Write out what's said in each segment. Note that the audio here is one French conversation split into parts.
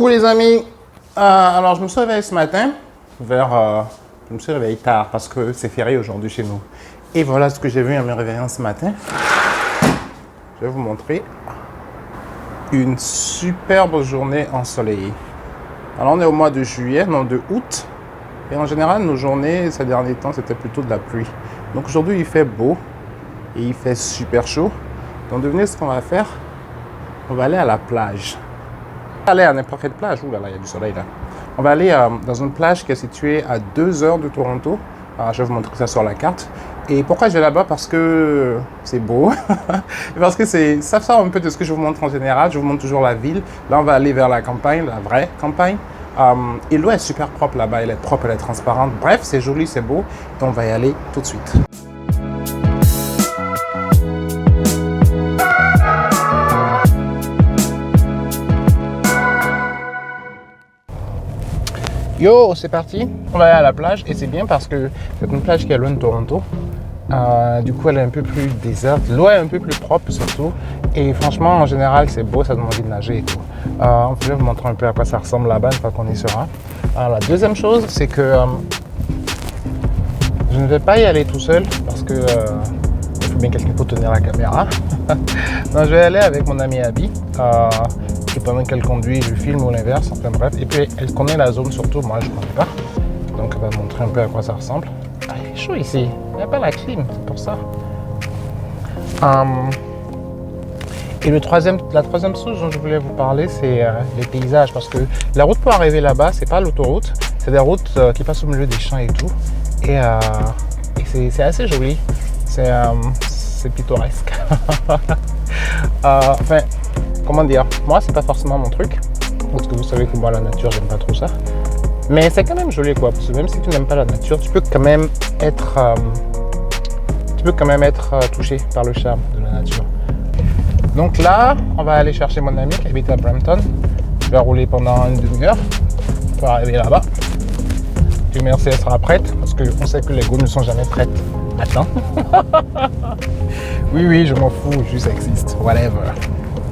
Coucou les amis. Alors je me suis réveillé ce matin je me suis réveillé tard parce que c'est férié aujourd'hui chez nous. Et voilà ce que j'ai vu en me réveillant ce matin. Je vais vous montrer une superbe journée ensoleillée. Alors on est au mois de juillet, non de août. Et en général nos journées ces derniers temps c'était plutôt de la pluie. Donc aujourd'hui il fait beau et il fait super chaud. Donc devinez ce qu'on va faire. On va aller à la plage. Aller à n'importe quelle plage. Ouh là là, il y a du soleil là. On va aller dans une plage qui est située à 2 heures de Toronto. Alors, je vais vous montrer ça sur la carte. Et pourquoi je vais là-bas? Parce que c'est beau. Parce que ça sort un peu de ce que je vous montre en général. Je vous montre toujours la ville. Là, on va aller vers la campagne, la vraie campagne. Et l'eau est super propre là-bas. Elle est propre, elle est transparente. Bref, c'est joli, c'est beau. Et on va y aller tout de suite. Yo, c'est parti, on va aller à la plage et c'est bien parce que c'est une plage qui est loin de Toronto. Du coup, elle est un peu plus déserte. L'eau est un peu plus propre surtout. Et franchement, en général, c'est beau, ça donne envie de nager et tout. Je vais vous montrer un peu à quoi ça ressemble là-bas une fois qu'on y sera. Alors, la deuxième chose, c'est que je ne vais pas y aller tout seul parce que il faut bien quelqu'un pour tenir la caméra. Donc, je vais aller avec mon amie Abby. Et pendant qu'elle conduit, je filme ou l'inverse, enfin bref. Et puis elle connaît la zone surtout, moi je ne connais pas. Donc elle va montrer un peu à quoi ça ressemble. Ah, il est chaud ici, il n'y a pas la clim, c'est pour ça. Et la troisième chose dont je voulais vous parler, c'est les paysages. Parce que la route pour arriver là-bas, c'est pas l'autoroute, c'est des routes qui passent au milieu des champs et tout. Et c'est assez joli, c'est pittoresque. Enfin, comment dire, moi c'est pas forcément mon truc, parce que vous savez que moi la nature j'aime pas trop ça, mais c'est quand même joli quoi, parce que même si tu n'aimes pas la nature, tu peux quand même être touché par le charme de la nature. Donc là, on va aller chercher mon ami qui habite à Brampton. Je vais rouler pendant une demi-heure pour arriver là-bas. Dieu merci, elle sera prête, parce qu'on sait que les go ne sont jamais prêtes à temps. Oui, je m'en fous, je suis sexiste, whatever.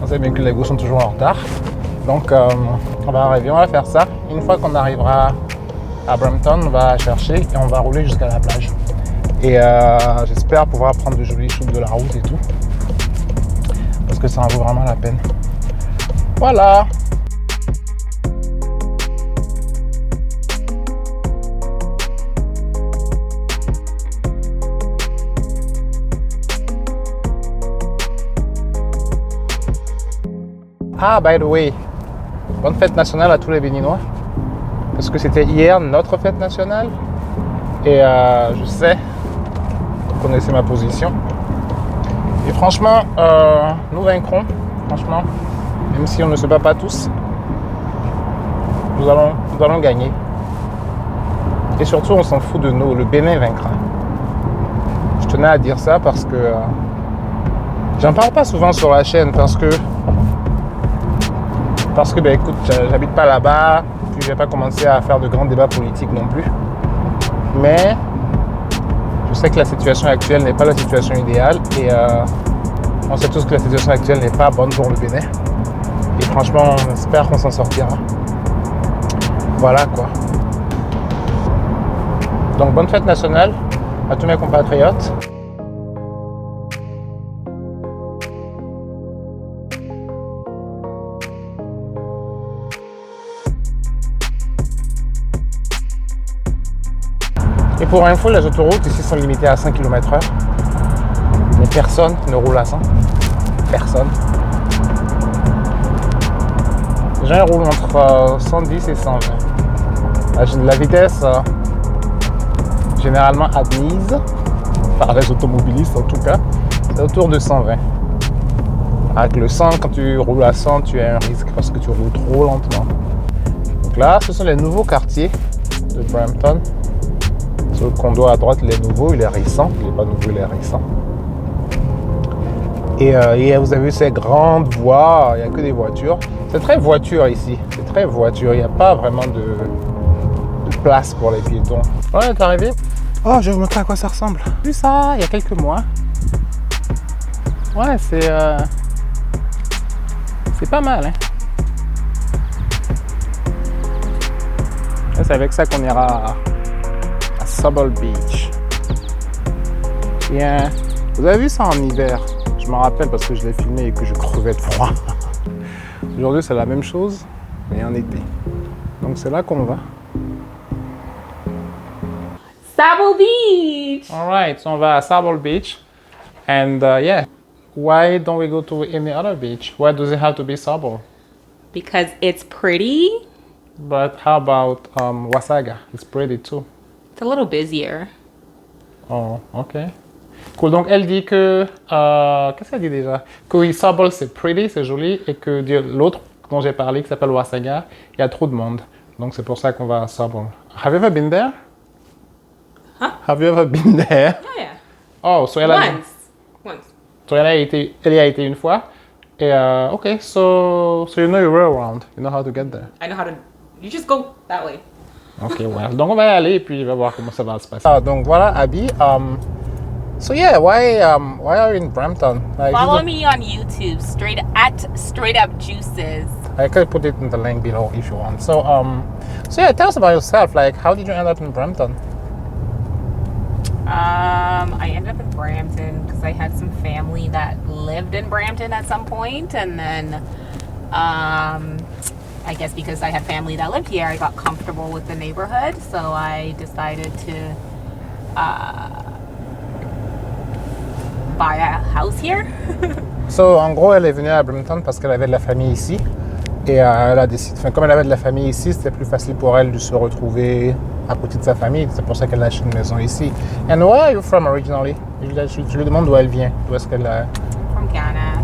On sait bien que les go sont toujours en retard. Donc, on va arriver, on va faire ça. Une fois qu'on arrivera à Brampton, on va chercher et on va rouler jusqu'à la plage. Et j'espère pouvoir prendre de jolies shoots de la route et tout. Parce que ça en vaut vraiment la peine. Voilà! Ah, by the way, bonne fête nationale à tous les Béninois. Parce que c'était hier notre fête nationale. Et je sais, vous connaissez ma position. Et franchement, nous vaincrons. Franchement, même si on ne se bat pas tous, nous allons gagner. Et surtout, on s'en fout de nous. Le Bénin vaincra. Je tenais à dire ça parce que j'en parle pas souvent sur la chaîne parce que ben écoute, j'habite pas là-bas, puis je vais pas commencer à faire de grands débats politiques non plus. Mais je sais que la situation actuelle n'est pas la situation idéale et on sait tous que la situation actuelle n'est pas bonne pour le Bénin. Et franchement, on espère qu'on s'en sortira. Voilà quoi. Donc bonne fête nationale à tous mes compatriotes. Et pour info, les autoroutes ici sont limitées à 5 km/h. Mais personne ne roule à 100. Personne. Les gens roulent entre 110 et 120. La vitesse généralement admise, par les automobilistes en tout cas, c'est autour de 120. Avec le 100, quand tu roules à 100, tu as un risque parce que tu roules trop lentement. Donc là, ce sont les nouveaux quartiers de Brampton. Le condo à droite, il est nouveau, il est récent. Il n'est pas nouveau, il est récent. Et vous avez vu ces grandes voies, il n'y a que des voitures. C'est très voiture ici, c'est très voiture. Il n'y a pas vraiment de place pour les piétons. On est arrivé. Oh, je vais vous montrer à quoi ça ressemble. J'ai vu ça il y a quelques mois. Ouais, c'est pas mal. Hein. Et c'est avec ça qu'on ira à Sable Beach. Bien. Vous avez vu ça en hiver? Je me rappelle parce que je l'ai filmé et que je crevais de froid. Aujourd'hui, c'est la même chose, mais en été. Donc, c'est là qu'on va. Sable Beach! Alright, so on va à Sable Beach. And yeah, why don't we go to any other beach? Why does it have to be Sable? Because it's pretty. But how about Wasaga? It's pretty too. It's a little busier. Oh, ok. Cool. Donc, elle dit que... qu'est-ce qu'elle dit déjà? Que oui, Sable, c'est pretty, c'est joli, et que l'autre dont j'ai parlé, qui s'appelle Wasaga, il y a trop de monde. Donc, c'est pour ça qu'on va à Sable. Have you ever been there? Huh? Have you ever been there? Oh, yeah. Oh, so elle a... Once. So elle y a été une fois. Et, ok, so you know your way around. You know how to get there. I know how to. You just go that way. Ok, well. Donc, on va y aller et puis on va voir comment ça va se passer. Donc, voilà, Abby. So yeah, why are you in Brampton? Like, Follow me on YouTube, straight up juices. I could put it in the link below if you want. So yeah, tell us about yourself. Like, how did you end up in Brampton? I ended up in Brampton because I had some family that lived in Brampton at some point, and then I guess because I had family that lived here, I got comfortable with the neighborhood, so I decided to buy a house here. So, en gros, elle est venue à Brampton parce qu'elle avait de la famille ici. Et elle a décidé, comme elle avait de la famille ici, c'était plus facile pour elle de se retrouver à côté de sa famille. C'est pour ça qu'elle a acheté une maison ici. And where are you from originally? Je lui demande d'où elle vient. D'où est-ce qu'elle a... From Ghana.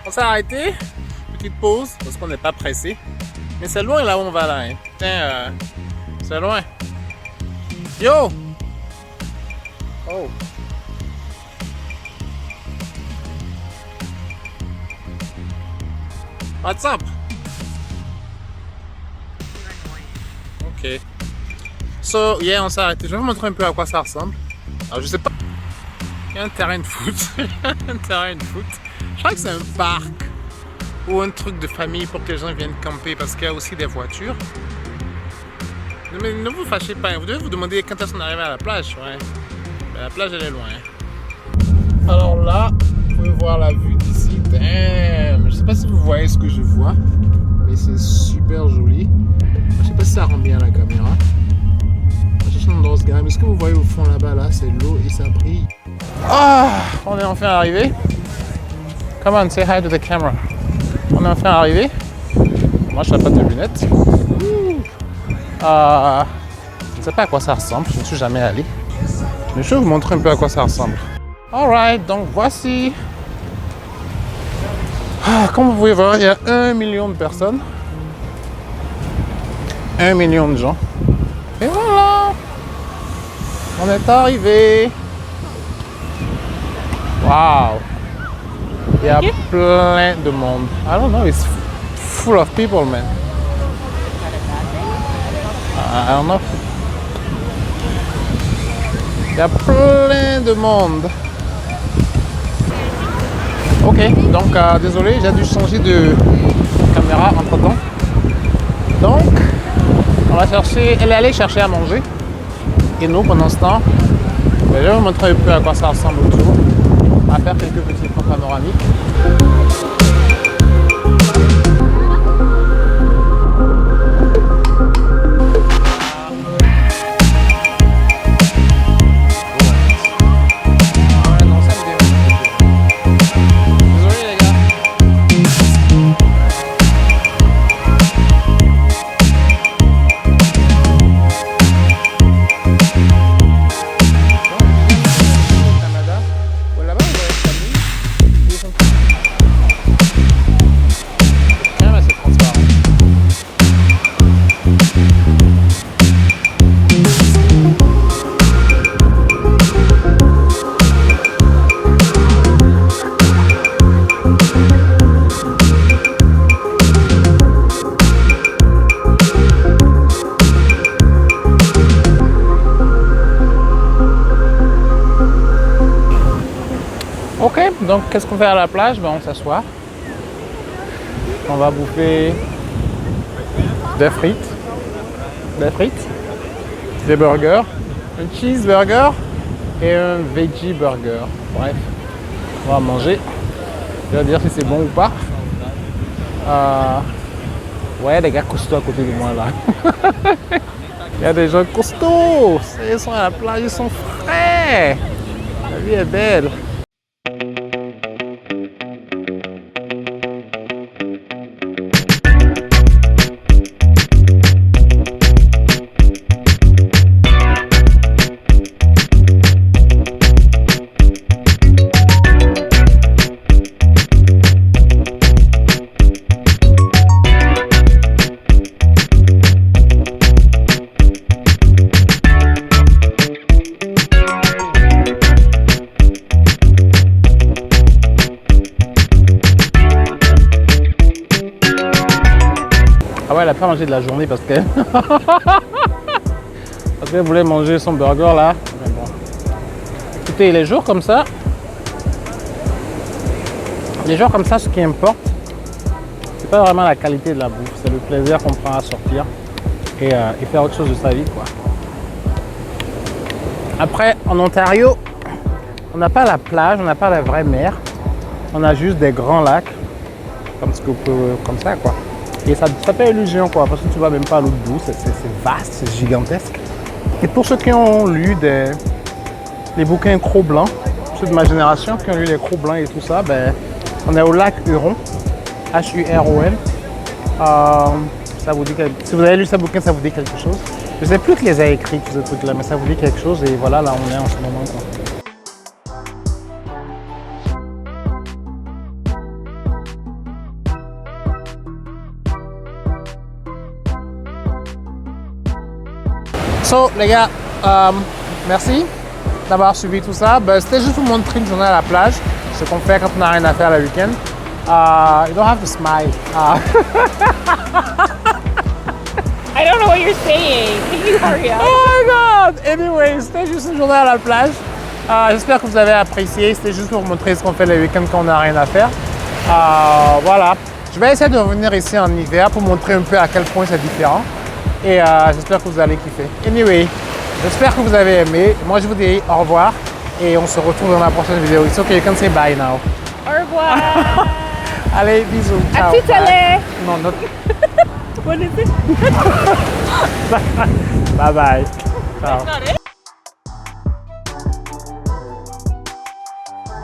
On s'est arrêté, petite pause, parce qu'on n'est pas pressé. Mais c'est loin là où on va là. Hein. Putain, c'est loin. Yo! Oh! What's up? Ok. So, yeah, on s'est arrêté. Je vais vous montrer un peu à quoi ça ressemble. Alors, je sais pas. Il y a un terrain de foot. Un terrain de foot. Je crois que c'est un parc ou un truc de famille pour que les gens viennent camper parce qu'il y a aussi des voitures. Mais ne vous fâchez pas, vous devez vous demander quand est-ce qu'on arrive à la plage. Ouais. Mais la plage elle est loin. Alors là, vous pouvez voir la vue d'ici. Damn. Je sais pas si vous voyez ce que je vois, mais c'est super joli. Je sais pas si ça rend bien la caméra. Je cherche un endroit ce gars, mais ce que vous voyez au fond là-bas, là, c'est l'eau et ça brille. Ah, on est enfin arrivé. Come on, say hi to the camera. On est enfin arrivé. Moi, je n'ai pas de lunettes. Je ne sais pas à quoi ça ressemble. Je ne suis jamais allé. Mais je vais vous montrer un peu à quoi ça ressemble. Alright, donc voici. Comme vous pouvez voir, il y a 1 million de personnes. 1 million de gens. Et voilà. On est arrivé. Wow. Il y a plein de monde. I don't know, it's full of people, man. I don't know. Il y a plein de monde. Ok, donc désolé, j'ai dû changer de caméra entre temps. Donc, on va chercher, elle est allée chercher à manger. Et nous, pendant ce temps, je vais vous montrer un peu à quoi ça ressemble autour. On va faire quelques petits plans panoramiques. Ok, donc qu'est-ce qu'on fait à la plage? Ben, on s'assoit. On va bouffer des frites, des burgers, un cheeseburger et un veggie burger. Bref, on va manger. Je vais dire si c'est bon ou pas. Ouais, des gars costauds à côté de moi là. Il y a des gens costauds. Ils sont à la plage, ils sont frais. La vie est belle. Ah ouais, elle a pas mangé de la journée parce qu'elle parce qu'elle voulait manger son burger là. Mais bon. Écoutez, les jours comme ça, ce qui importe, c'est pas vraiment la qualité de la bouffe, c'est le plaisir qu'on prend à sortir et faire autre chose de sa vie, quoi. Après, en Ontario, on n'a pas la plage, on n'a pas la vraie mer, on a juste des grands lacs, comme ça, quoi. Et ça fait illusion, quoi, parce que tu vois même pas l'autre bout, c'est vaste, c'est gigantesque. Et pour ceux qui ont lu les bouquins Cro-Blanc, ceux de ma génération qui ont lu les Cro-Blancs et tout ça, ben, on est au lac Huron, Huron. Ça vous dit si vous avez lu ce bouquin, ça vous dit quelque chose. Je ne sais plus qui les a écrits, tous ces trucs-là, mais ça vous dit quelque chose et voilà, là on est en ce moment, quoi. So, les gars, merci d'avoir suivi tout ça. Ben, c'était juste pour vous montrer une journée à la plage, ce qu'on fait quand on n'a rien à faire le week-end. You don't have to smile. I don't know what you're saying. Can you hurry up? Oh my god! Anyway, c'était juste une journée à la plage. J'espère que vous avez apprécié. C'était juste pour vous montrer ce qu'on fait le week-end quand on n'a rien à faire. Voilà. Je vais essayer de revenir ici en hiver pour montrer un peu à quel point c'est différent. Et j'espère que vous allez kiffer. Anyway, j'espère que vous avez aimé. Moi, je vous dis au revoir et on se retrouve dans la prochaine vidéo. It's okay, you can say bye now. Au revoir. Allez, bisous. Ciao. À tout à l'heure. Non, non. What is it? Bye bye. Ciao.